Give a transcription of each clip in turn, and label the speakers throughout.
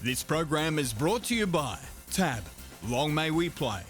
Speaker 1: This program is brought to you by TAB. Long may we play.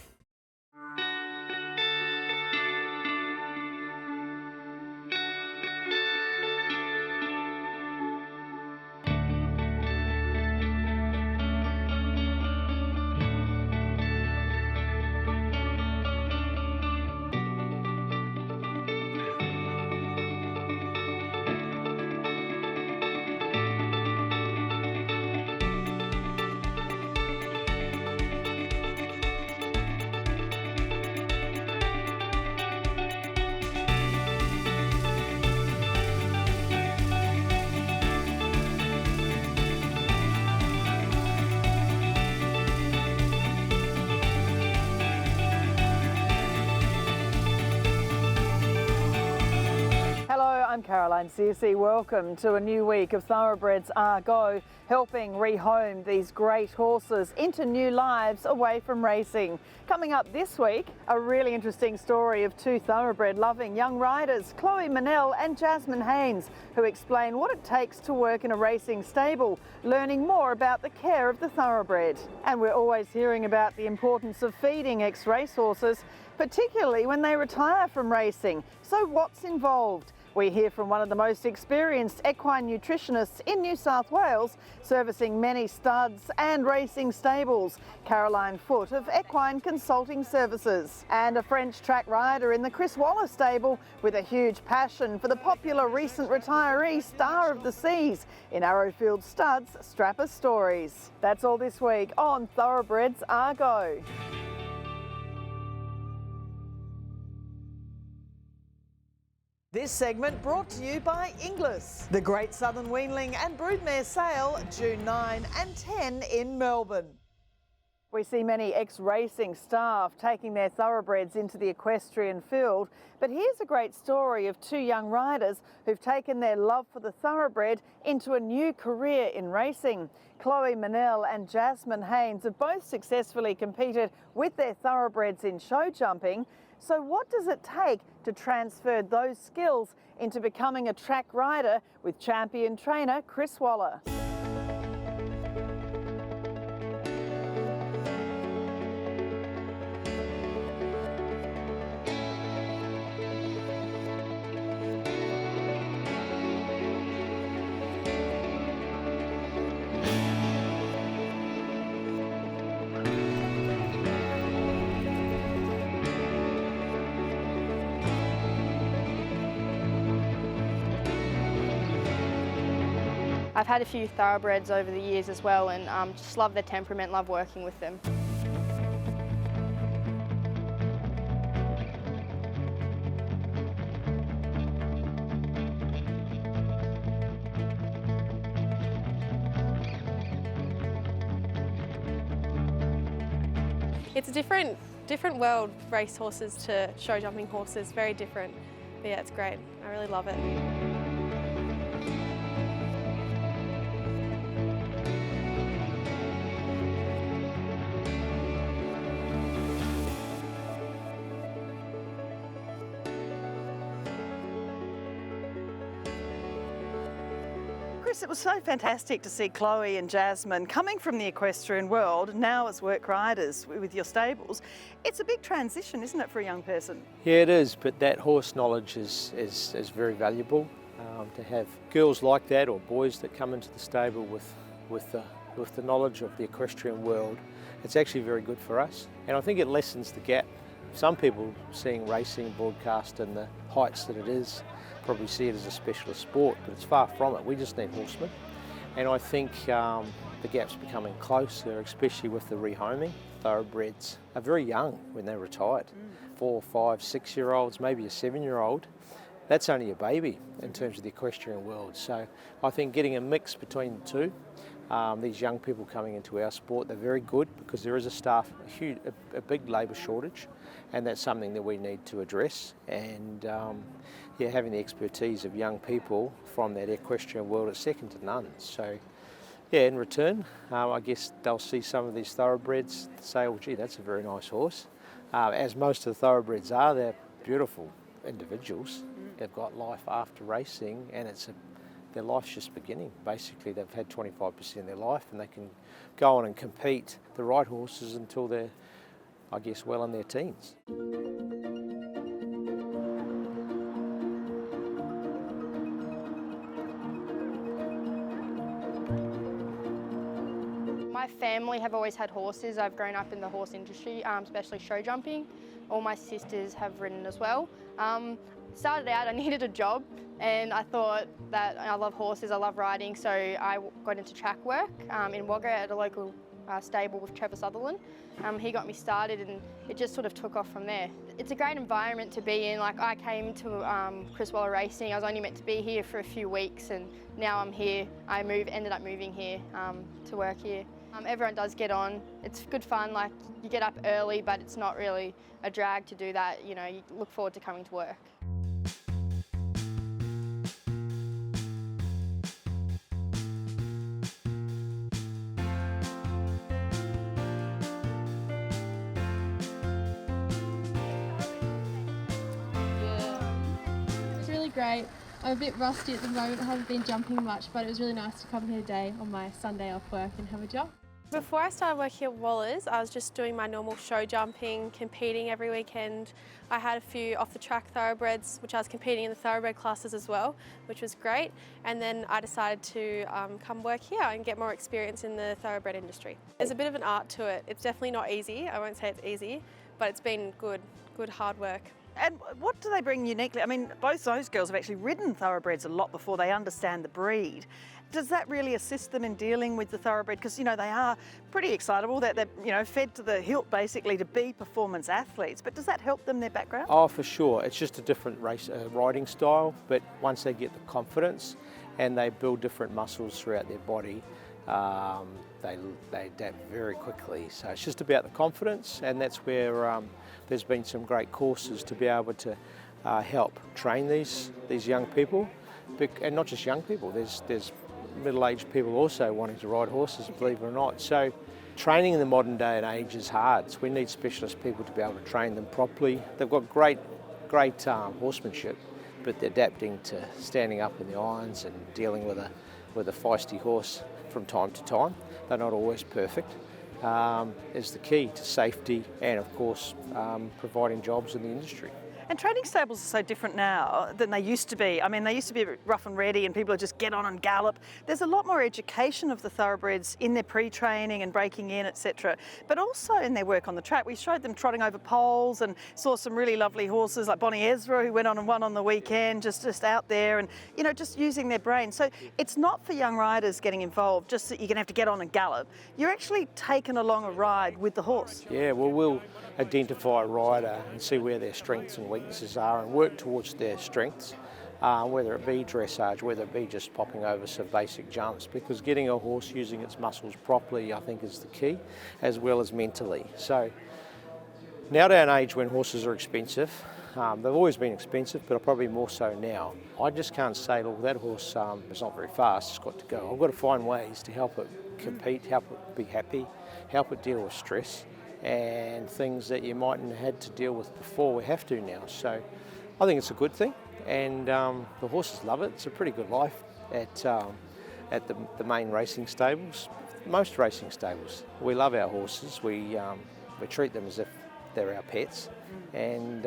Speaker 2: I'm Caroline Searcy. Welcome to a new week of Thoroughbreds Are Go, helping rehome these great horses into new lives away from racing. Coming up this week, a really interesting story of two thoroughbred-loving young riders, Chloe Manell and Jasmine Haynes, who explain what it takes to work in a racing stable, learning more about the care of the thoroughbred. And we're always hearing about the importance of feeding ex-racehorses, particularly when they retire from racing. So what's involved? We hear from one of the most experienced equine nutritionists in New South Wales, servicing many studs and racing stables, Caroline Foote of Equine Consulting Services, and a French track rider in the Chris Waller stable with a huge passion for the popular recent retiree Star of the Seas in Arrowfield Studs Strapper Stories. That's all this week on Thoroughbreds Are Go. This segment brought to you by Inglis, the Great Southern Weanling and Broodmare Sale, June 9 and 10 in Melbourne. We see many ex-racing staff taking their thoroughbreds into the equestrian field, but here's a great story of two young riders who've taken their love for the thoroughbred into a new career in racing. Chloe Manell and Jasmine Haynes have both successfully competed with their thoroughbreds in show jumping. So what does it take to transfer those skills into becoming a track rider with champion trainer Chris Waller?
Speaker 3: I've had a few thoroughbreds over the years as well, and just love their temperament, love working with them. It's a different world, race horses to show jumping horses, very different. But yeah, it's great. I really love it.
Speaker 2: Chris, it was so fantastic to see Chloe and Jasmine coming from the equestrian world, now as work riders with your stables. It's a big transition, isn't it, for a young person?
Speaker 4: Yeah, it is, but that horse knowledge is very valuable. To have girls like that or boys that come into the stable with the knowledge of the equestrian world, it's actually very good for us. And I think it lessens the gap. Some people seeing racing broadcast in the heights that it is probably see it as a specialist sport, but it's far from it. We just need horsemen. And I think the gap's becoming closer, especially with the rehoming. Thoroughbreds are very young when they're retired. 4, 5, 6-year-olds, maybe a 7-year-old. That's only a baby in terms of the equestrian world. So I think getting a mix between the two, these young people coming into our sport, they're very good because there is a big labour shortage, and that's something that we need to address. And yeah, having the expertise of young people from that equestrian world is second to none. So yeah, in return, I guess they'll see some of these thoroughbreds say, oh gee, that's a very nice horse. As most of the thoroughbreds are, they're beautiful individuals. They've got life after racing, and it's their life's just beginning. Basically, they've had 25% of their life, and they can go on and compete the right horses until they're, I guess, well in their teens.
Speaker 5: My family have always had horses. I've grown up in the horse industry, especially show jumping. All my sisters have ridden as well. Started out, I needed a job, and I thought that I love horses, I love riding, so I got into track work in Wagga at a local stable with Trevor Sutherland. He got me started, and it just sort of took off from there. It's a great environment to be in. Like, I came to Chris Waller Racing, I was only meant to be here for a few weeks, and now I'm here. I ended up moving here to work here. Everyone does get on. It's good fun. Like, you get up early, but it's not really a drag to do that. You know, you look forward to coming to work.
Speaker 6: It's really great. I'm a bit rusty at the moment. I haven't been jumping much, but it was really nice to come here today on my Sunday off work and have a jump.
Speaker 3: Before I started working at Waller's, I was just doing my normal show jumping, competing every weekend. I had a few off-the-track thoroughbreds, which I was competing in the thoroughbred classes as well, which was great. And then I decided to come work here and get more experience in the thoroughbred industry. There's a bit of an art to it. It's definitely not easy. I won't say it's easy, but it's been good hard work.
Speaker 2: And what do they bring uniquely? I mean, both those girls have actually ridden thoroughbreds a lot before they understand the breed. Does that really assist them in dealing with the thoroughbred? Because, you know, they are pretty excitable. They're you know, fed to the hilt basically to be performance athletes. But does that help them, their background?
Speaker 4: Oh, for sure. It's just a different riding style, but once they get the confidence and they build different muscles throughout their body, they adapt very quickly. So it's just about the confidence, and that's where there's been some great courses to be able to help train these young people, and not just young people. There's middle-aged people also wanting to ride horses, believe it or not. So training in the modern day and age is hard. So we need specialist people to be able to train them properly. They've got great horsemanship, but they're adapting to standing up in the irons and dealing with a feisty horse from time to time. They're not always perfect. Is the key to safety and, of course, providing jobs in the industry.
Speaker 2: And training stables are so different now than they used to be. I mean, they used to be a bit rough and ready and people would just get on and gallop. There's a lot more education of the thoroughbreds in their pre-training and breaking in, etc. But also in their work on the track. We showed them trotting over poles and saw some really lovely horses like Bonnie Ezra, who went on and won on the weekend, just out there and, you know, just using their brain. So it's not for young riders getting involved, just that you're going to have to get on and gallop. You're actually taken along a ride with the horse.
Speaker 4: Yeah, well, we'll identify a rider and see where their strengths and weaknesses are and work towards their strengths, whether it be dressage, whether it be just popping over some basic jumps, because getting a horse using its muscles properly, I think, is the key, as well as mentally. So nowadays and age when horses are expensive, they've always been expensive, but are probably more so now. I just can't say, look, that horse is not very fast, it's got to go. I've got to find ways to help it compete, help it be happy, help it deal with stress, and things that you mightn't have had to deal with before, we have to now. So I think it's a good thing, and the horses love it. It's a pretty good life at the main racing stables. Most racing stables, we love our horses. We treat them as if they're our pets, and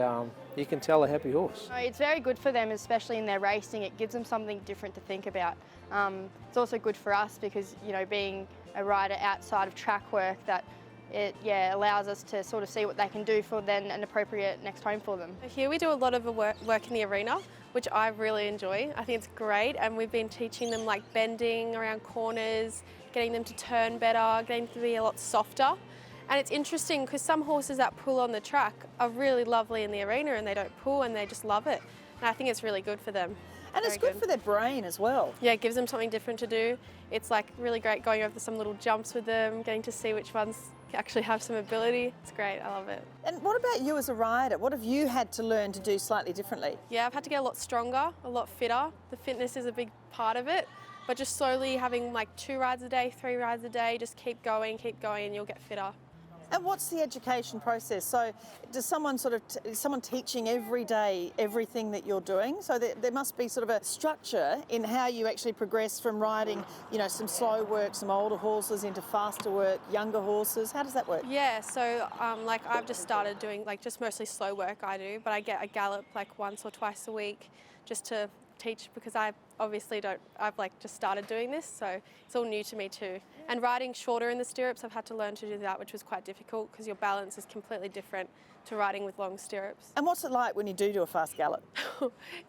Speaker 4: you can tell a happy horse.
Speaker 5: It's very good for them, especially in their racing. It gives them something different to think about. It's also good for us because, you know, being a rider outside of track work, that it allows us to sort of see what they can do for then an appropriate next home for them.
Speaker 3: Here we do a lot of work in the arena, which I really enjoy. I think it's great, and we've been teaching them like bending around corners, getting them to turn better, getting them to be a lot softer. And it's interesting because some horses that pull on the track are really lovely in the arena and they don't pull and they just love it. And I think it's really good for them.
Speaker 2: And it's good for their brain as well.
Speaker 3: Yeah, it gives them something different to do. It's like really great going over some little jumps with them, getting to see which ones actually have some ability. It's great, I love it.
Speaker 2: And what about you as a rider? What have you had to learn to do slightly differently?
Speaker 3: Yeah, I've had to get a lot stronger, a lot fitter. The fitness is a big part of it, but just slowly having like 2 rides a day, 3 rides a day, just keep going, and you'll get fitter.
Speaker 2: And what's the education process? So does someone is someone teaching every day everything that you're doing? So there must be sort of a structure in how you actually progress from riding, you know, some slow work, some older horses into faster work, younger horses. How does that work?
Speaker 3: Yeah, so like I've just started doing like just mostly slow work I do, but I get a gallop like once or twice a week just to teach, because I obviously I've like just started doing this, so it's all new to me too. And riding shorter in the stirrups, I've had to learn to do that, which was quite difficult because your balance is completely different to riding with long stirrups.
Speaker 2: And what's it like when you do a fast gallop?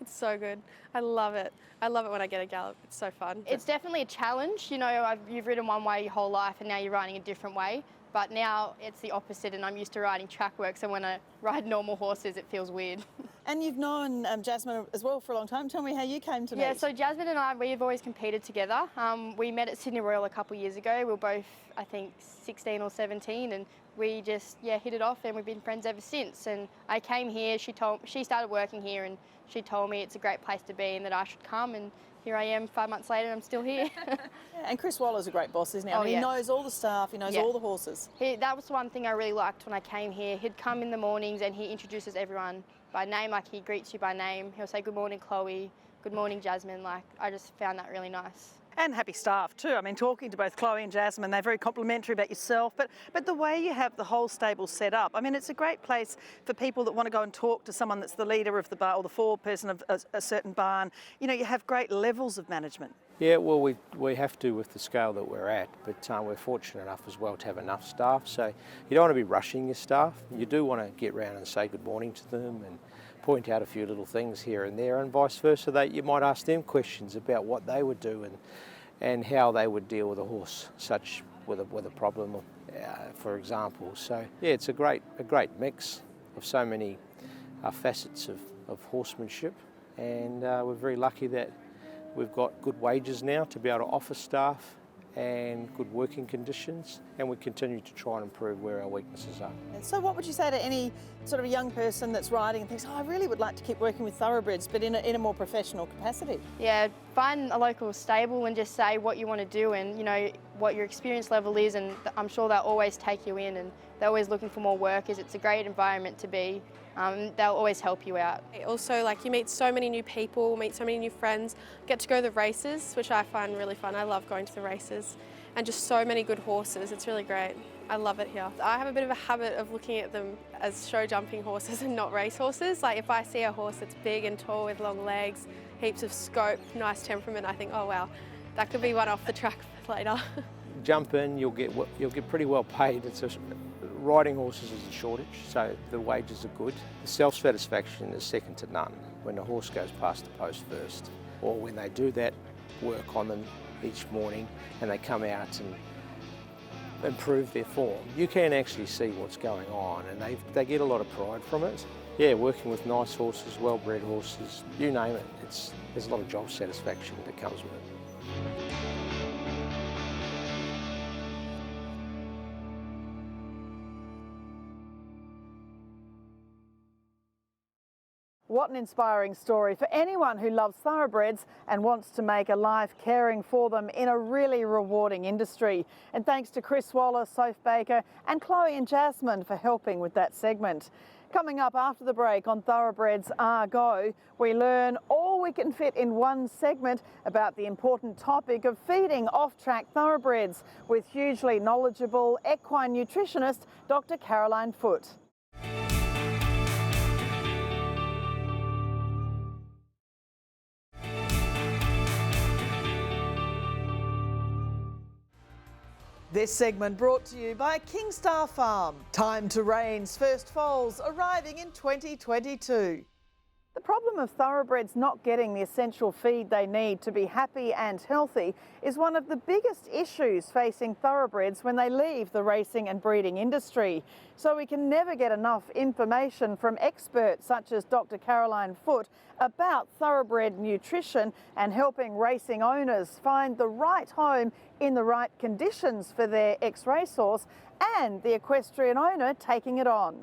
Speaker 3: It's so good. I love it. I love it when I get a gallop. It's so fun.
Speaker 5: It's definitely a challenge. You know, you've ridden one way your whole life and now you're riding a different way. But now it's the opposite, and I'm used to riding track work, so when I ride normal horses, it feels weird.
Speaker 2: And you've known Jasmine as well for a long time. Tell me how you came to meet.
Speaker 5: Yeah, so Jasmine and I, we've always competed together. We met at Sydney Royal a couple of years ago. We were both, I think, 16 or 17, and we just, hit it off, and we've been friends ever since. And I came here, she started working here, and she told me it's a great place to be and that I should come, and here I am 5 months later and I'm still here.
Speaker 2: And Chris Waller's a great boss, isn't he? I mean, he knows all the staff, he knows all the horses.
Speaker 5: That was one thing I really liked when I came here. He'd come in the mornings and he introduces everyone by name, like he greets you by name. He'll say, "Good morning, Chloe. Good morning, Jasmine." Like, I just found that really nice.
Speaker 2: And happy staff too. I mean, talking to both Chloe and Jasmine, they're very complimentary about yourself, but the way you have the whole stable set up, I mean, it's a great place for people that want to go and talk to someone that's the leader of the barn or the foreperson of a certain barn. You know, you have great levels of management.
Speaker 4: Yeah, well, we have to with the scale that we're at, but we're fortunate enough as well to have enough staff. So you don't want to be rushing your staff. You do want to get round and say good morning to them and point out a few little things here and there, and vice versa. That you might ask them questions about what they would do and how they would deal with a horse, such with a problem, for example. So yeah, it's a great mix of so many facets of horsemanship, and we're very lucky that we've got good wages now to be able to offer staff and good working conditions, and we continue to try and improve where our weaknesses are.
Speaker 2: So what would you say to any sort of young person that's riding and thinks, oh, I really would like to keep working with thoroughbreds, but in a more professional capacity?
Speaker 5: Yeah, find a local stable and just say what you want to do and, you know, what your experience level is, and I'm sure they'll always take you in, and they're always looking for more workers. It's a great environment to be. They'll always help you out.
Speaker 3: Also, like, you meet so many new people, meet so many new friends, get to go to the races, which I find really fun. I love going to the races, and just so many good horses. It's really great. I love it here. I have a bit of a habit of looking at them as show jumping horses and not race horses. Like, if I see a horse that's big and tall with long legs, heaps of scope, nice temperament, I think, oh wow, that could be one off the track later.
Speaker 4: Jump in, you'll get pretty well paid. Riding horses is a shortage, so the wages are good. The self-satisfaction is second to none when the horse goes past the post first, or when they do that work on them each morning and they come out and improve their form. You can actually see what's going on, and they get a lot of pride from it. Yeah, working with nice horses, well-bred horses, you name it, there's a lot of job satisfaction that comes with it.
Speaker 2: What an inspiring story for anyone who loves thoroughbreds and wants to make a life caring for them in a really rewarding industry. And thanks to Chris Waller, Soph Baker and Chloe and Jasmine for helping with that segment. Coming up after the break on Thoroughbreds Are Go, we learn all we can fit in one segment about the important topic of feeding off-track thoroughbreds with hugely knowledgeable equine nutritionist Dr. Caroline Foote. This segment brought to you by Kingstar Farm. Time to Reign's first foals arriving in 2022. The problem of thoroughbreds not getting the essential feed they need to be happy and healthy is one of the biggest issues facing thoroughbreds when they leave the racing and breeding industry. So we can never get enough information from experts such as Dr. Caroline Foote about thoroughbred nutrition and helping racing owners find the right home in the right conditions for their ex-racehorse and the equestrian owner taking it on.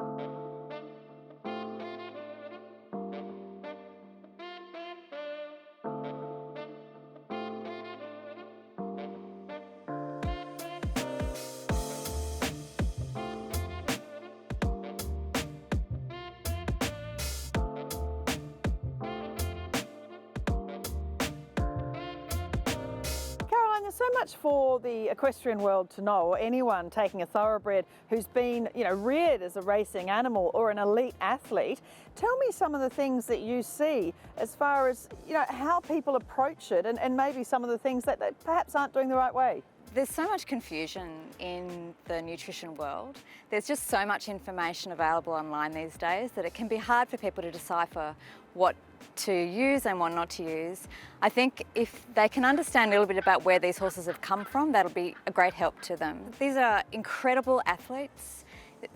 Speaker 2: much for the equestrian world to know, or anyone taking a thoroughbred who's been, reared as a racing animal or an elite athlete. Tell me some of the things that you see as far as, how people approach it and maybe some of the things that they perhaps aren't doing the right way.
Speaker 7: There's so much confusion in the nutrition world. There's just so much information available online these days that it can be hard for people to decipher what to use and what not to use. I think if they can understand a little bit about where these horses have come from, that'll be a great help to them. These are incredible athletes.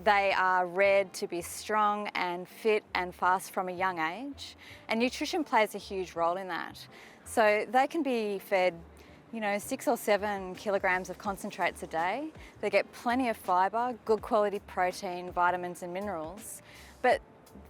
Speaker 7: They are reared to be strong and fit and fast from a young age, and nutrition plays a huge role in that. So they can be fed 6 or 7 kilograms of concentrates a day. They get plenty of fibre, good quality protein, vitamins and minerals. But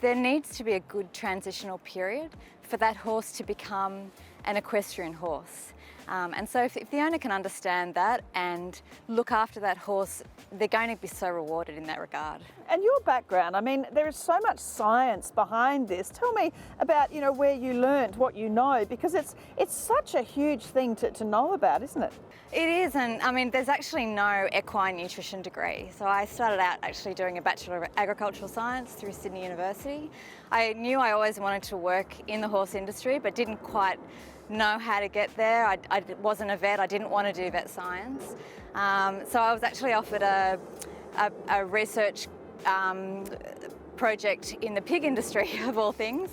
Speaker 7: there needs to be a good transitional period for that horse to become an equestrian horse. And so if the owner can understand that and look after that horse, they're going to be so rewarded in that regard.
Speaker 2: And your background, I mean, there is so much science behind this. Tell me about, where you learned what you know, because it's such a huge thing to know about, isn't it?
Speaker 7: It is, and I mean, there's actually no equine nutrition degree. So I started out actually doing a Bachelor of Agricultural Science through Sydney University. I knew I always wanted to work in the horse industry, but didn't quite know how to get there. I wasn't a vet, I didn't want to do vet science. So I was actually offered a research project in the pig industry, of all things,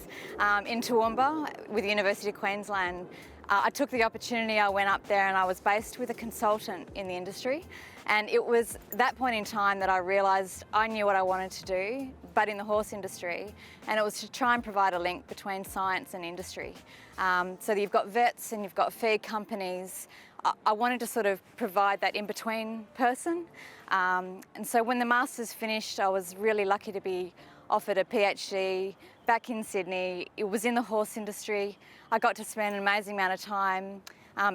Speaker 7: in Toowoomba with the University of Queensland. I took the opportunity, I went up there and I was based with a consultant in the industry. And it was that point in time that I realised I knew what I wanted to do, but in the horse industry. And it was to try and provide a link between science and industry. So you've got vets and you've got feed companies. I wanted to sort of provide that in-between person. And so when the Masters finished, I was really lucky to be offered a PhD back in Sydney. It was in the horse industry. I got to spend an amazing amount of time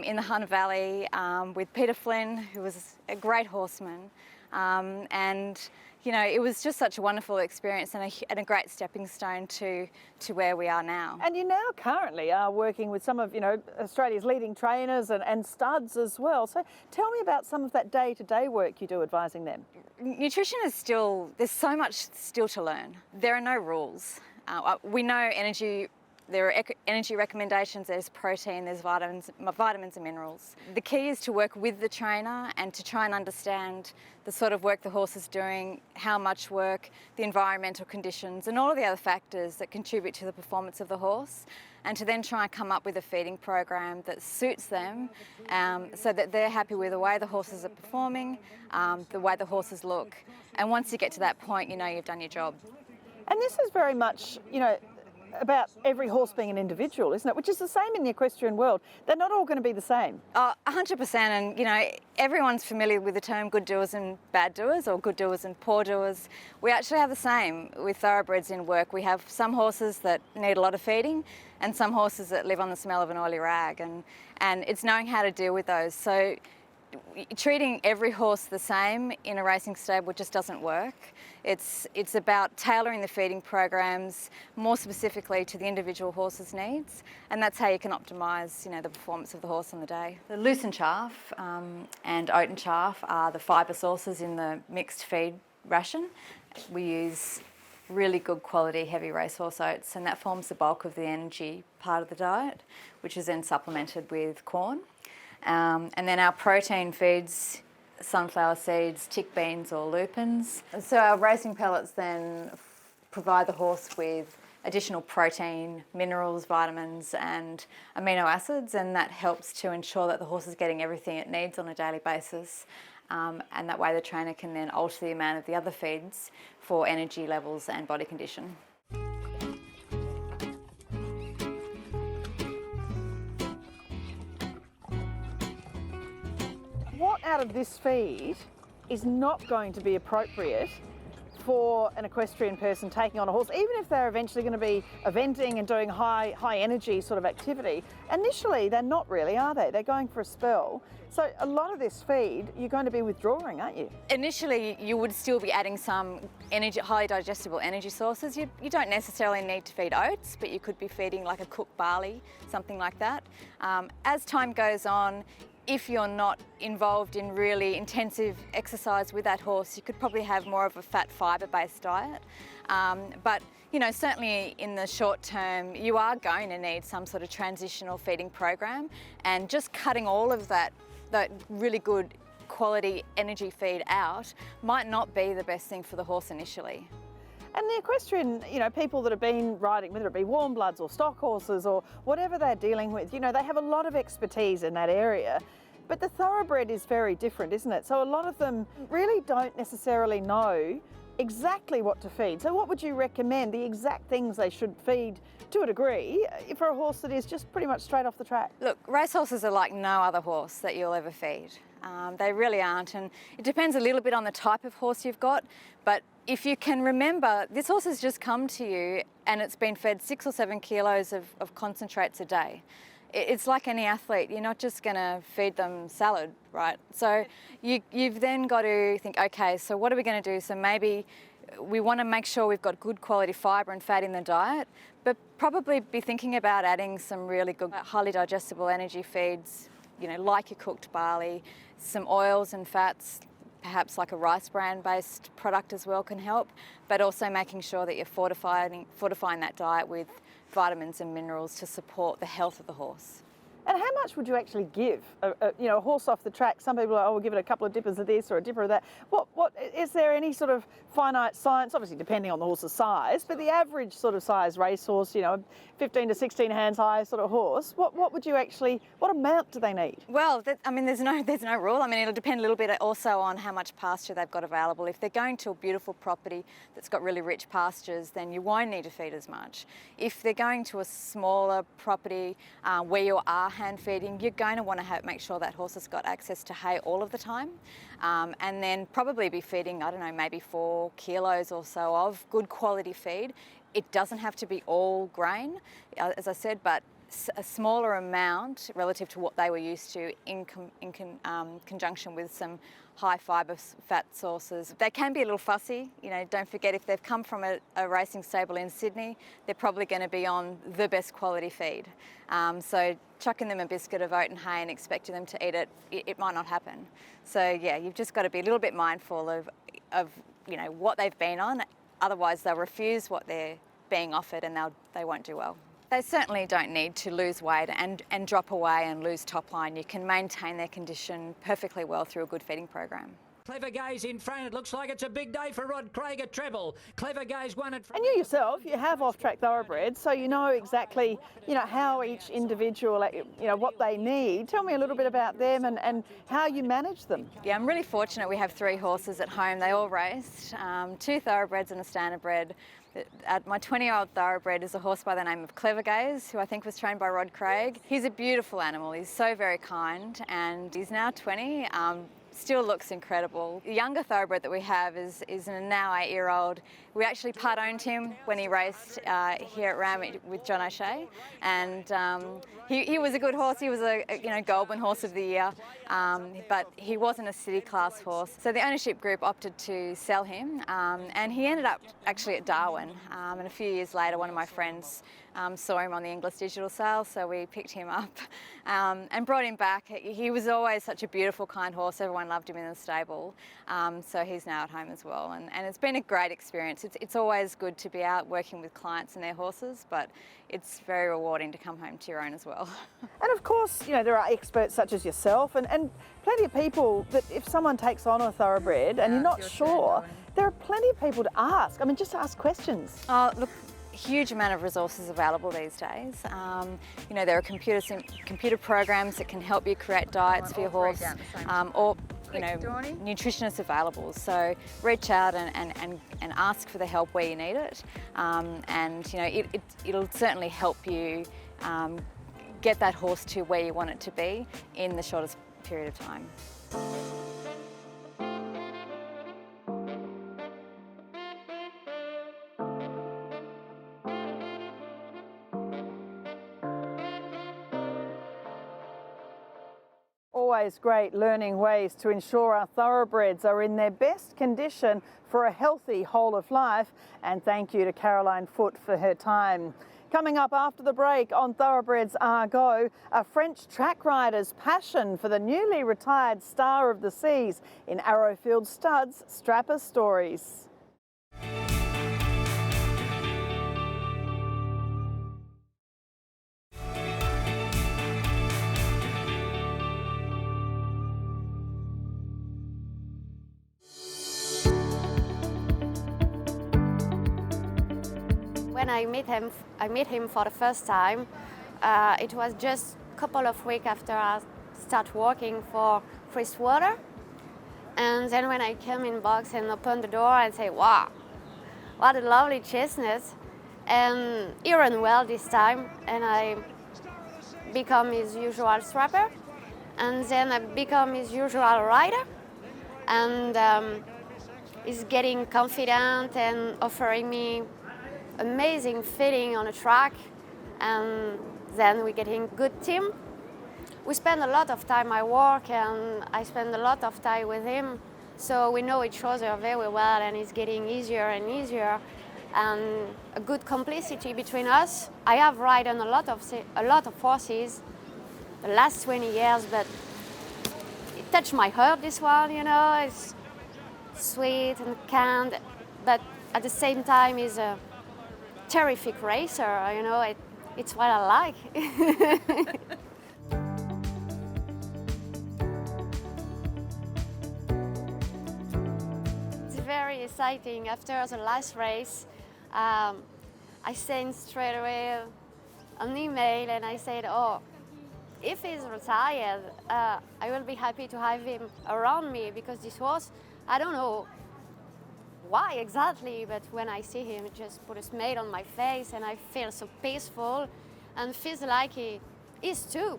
Speaker 7: in the Hunter Valley with Peter Flynn, who was a great horseman. It was just such a wonderful experience and a great stepping stone to where we are now.
Speaker 2: And you now currently are working with some of, Australia's leading trainers and studs as well. So tell me about some of that day-to-day work you do advising them.
Speaker 7: Nutrition is there's so much still to learn. There are no rules. We know there are energy recommendations, there's protein, there's vitamins and minerals. The key is to work with the trainer and to try and understand the sort of work the horse is doing, how much work, the environmental conditions and all of the other factors that contribute to the performance of the horse, and to then try and come up with a feeding program that suits them so that they're happy with the way the horses are performing, the way the horses look. And once you get to that point, you've done your job.
Speaker 2: And this is very much, about every horse being an individual, isn't it? Which is the same in the equestrian world. They're not all going to be the same.
Speaker 7: 100%, and everyone's familiar with the term good doers and bad doers, or good doers and poor doers. We actually have the same with thoroughbreds in work. We have some horses that need a lot of feeding and some horses that live on the smell of an oily rag, and it's knowing how to deal with those. So treating every horse the same in a racing stable just doesn't work. It's about tailoring the feeding programs more specifically to the individual horse's needs, and that's how you can optimise, the performance of the horse on the day. The lucerne chaff and oat and chaff are the fibre sources in the mixed feed ration. We use really good quality heavy racehorse oats, and that forms the bulk of the energy part of the diet, which is then supplemented with corn. And then our protein feeds sunflower seeds, tick beans or lupins. So our racing pellets then provide the horse with additional protein, minerals, vitamins and amino acids, and that helps to ensure that the horse is getting everything it needs on a daily basis. And that way the trainer can then alter the amount of the other feeds for energy levels and body condition.
Speaker 2: What out of this feed is not going to be appropriate for an equestrian person taking on a horse, even if they're eventually going to be eventing and doing high energy sort of activity? Initially, they're not really, are they? They're going for a spell. So a lot of this feed, you're going to be withdrawing, aren't you?
Speaker 7: Initially, you would still be adding some highly digestible energy sources. You don't necessarily need to feed oats, but you could be feeding like a cooked barley, something like that. As time goes on, if you're not involved in really intensive exercise with that horse, you could probably have more of a fat fibre-based diet. But certainly in the short term, you are going to need some sort of transitional feeding program, and just cutting all of that really good quality energy feed out might not be the best thing for the horse initially.
Speaker 2: And the equestrian, people that have been riding, whether it be warm bloods or stock horses or whatever they're dealing with, they have a lot of expertise in that area. But the thoroughbred is very different, isn't it? So a lot of them really don't necessarily know exactly what to feed. So what would you recommend, the exact things they should feed to a degree for a horse that is just pretty much straight off the track?
Speaker 7: Look, racehorses are like no other horse that you'll ever feed. They really aren't, and it depends a little bit on the type of horse you've got, but if you can remember, this horse has just come to you and it's been fed 6 or 7 kilos of concentrates a day. It's like any athlete, you're not just going to feed them salad, right? So you've then got to think, okay, so what are we going to do? So maybe we want to make sure we've got good quality fibre and fat in the diet, but probably be thinking about adding some really good, highly digestible energy feeds, like your cooked barley, some oils and fats, perhaps like a rice bran based product as well can help, but also making sure that you're fortifying that diet with vitamins and minerals to support the health of the horse.
Speaker 2: And how much would you actually give a horse off the track? Some people are, we'll give it a couple of dippers of this or a dipper of that. What is there any sort of finite science, obviously depending on the horse's size, but the average sort of size racehorse, 15 to 16 hands high sort of horse, what amount do they need?
Speaker 7: Well, there's no rule. It'll depend a little bit also on how much pasture they've got available. If they're going to a beautiful property that's got really rich pastures, then you won't need to feed as much. If they're going to a smaller property where you are hand feeding, you're going to want to make sure that horse has got access to hay all of the time, and then probably be feeding, maybe 4 kilos or so of good quality feed. It doesn't have to be all grain, as I said, but a smaller amount relative to what they were used to in conjunction with some high fibre fat sources. They can be a little fussy. Don't forget, if they've come from a racing stable in Sydney, they're probably going to be on the best quality feed. So chucking them a biscuit of oat and hay and expecting them to eat it might not happen. So yeah, you've just got to be a little bit mindful of what they've been on. Otherwise they'll refuse what they're being offered and they won't do well. They certainly don't need to lose weight and drop away and lose top line. You can maintain their condition perfectly well through a good feeding program.
Speaker 8: Clever Gaze in front. It looks like it's a big day for Rod Craig at treble. Clever Gaze won it.
Speaker 2: And you yourself, you have off-track thoroughbreds, so you know exactly, how each individual, what they need. Tell me a little bit about them and how you manage them.
Speaker 7: Yeah, I'm really fortunate. We have 3 horses at home. They all raced, 2 thoroughbreds and a standardbred. My 20-year-old thoroughbred is a horse by the name of Clever Gaze, who I think was trained by Rod Craig. He's a beautiful animal. He's so very kind, and he's now 20. Still looks incredible. The younger thoroughbred that we have is a now 8-year-old. We actually part-owned him when he raced here at Ram with John O'Shea, and he was a good horse. He was a Goldman Horse of the Year, but he wasn't a city class horse. So the ownership group opted to sell him, and he ended up actually at Darwin. And a few years later, one of my friends saw him on the English digital sale, so we picked him up and brought him back. He was always such a beautiful, kind horse. Everyone loved him in the stable, so he's now at home as well. And it's been a great experience. It's always good to be out working with clients and their horses, but it's very rewarding to come home to your own as well.
Speaker 2: And of course, there are experts such as yourself and plenty of people that if someone takes on a thoroughbred and you're not sure, there are plenty of people to ask. Just ask questions.
Speaker 7: Look, huge amount of resources available these days. There are computer programs that can help you create diets for your horse, or nutritionists available. So reach out and ask for the help where you need it, and it'll certainly help you get that horse to where you want it to be in the shortest period of time.
Speaker 2: Always great learning ways to ensure our thoroughbreds are in their best condition for a healthy whole of life, and thank you to Caroline Foote for her time. Coming up after the break on Thoroughbreds Are Go, a French track rider's passion for the newly retired Star of the Seas in Arrowfield Studs Strapper Stories.
Speaker 9: When I met him for the first time. It was just a couple of weeks after I started working for Freshwater. And then when I came in box and opened the door and say, wow, what a lovely chestnut. And he ran well this time, and I become his usual strapper. And then I become his usual rider. And he's getting confident and offering me amazing feeling on a track, and then we're getting good team. We spend a lot of time at work, and I spend a lot of time with him, so we know each other very well, and it's getting easier and easier, and a good complicity between us. I have ridden a lot of horses the last 20 years, but it touched my heart, this one, you know. It's sweet and kind, but at the same time is a terrific racer, you know. It's what I like. It's very exciting. After the last race, I sent straight away an email and I said, oh, if he's retired, I will be happy to have him around me, because this horse, I don't know why exactly, but when I see him, it just put a smile on my face, and I feel so peaceful and feels like he is too.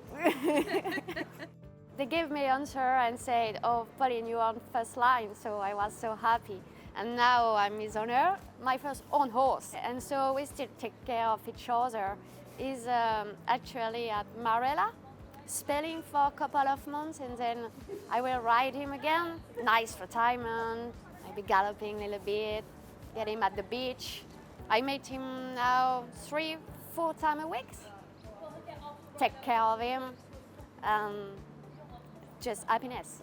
Speaker 9: They gave me an answer and said, oh, Pauline, you're on first line, so I was so happy. And now I'm his owner, my first own horse, and so we still take care of each other. He's actually at Marella, spelling for a couple of months, and then I will ride him again. Nice retirement. Maybe galloping a little bit, get him at the beach. I meet him now 3-4 times a week. Take care of him, just happiness.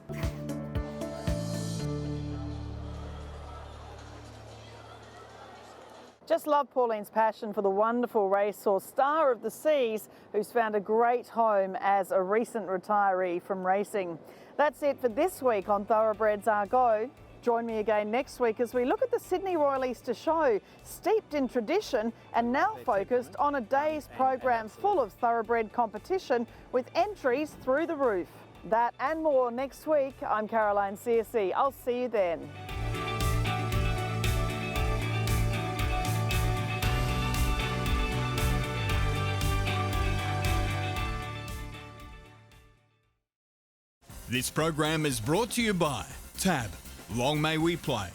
Speaker 2: Just love Pauline's passion for the wonderful racehorse Star of the Seas, who's found a great home as a recent retiree from racing. That's it for this week on Thoroughbreds Are Go. Join me again next week as we look at the Sydney Royal Easter Show, steeped in tradition and now focused on a day's programs full of thoroughbred competition with entries through the roof. That and more next week. I'm Caroline CSE. I'll see you then.
Speaker 1: This program is brought to you by TAB. Long may we play.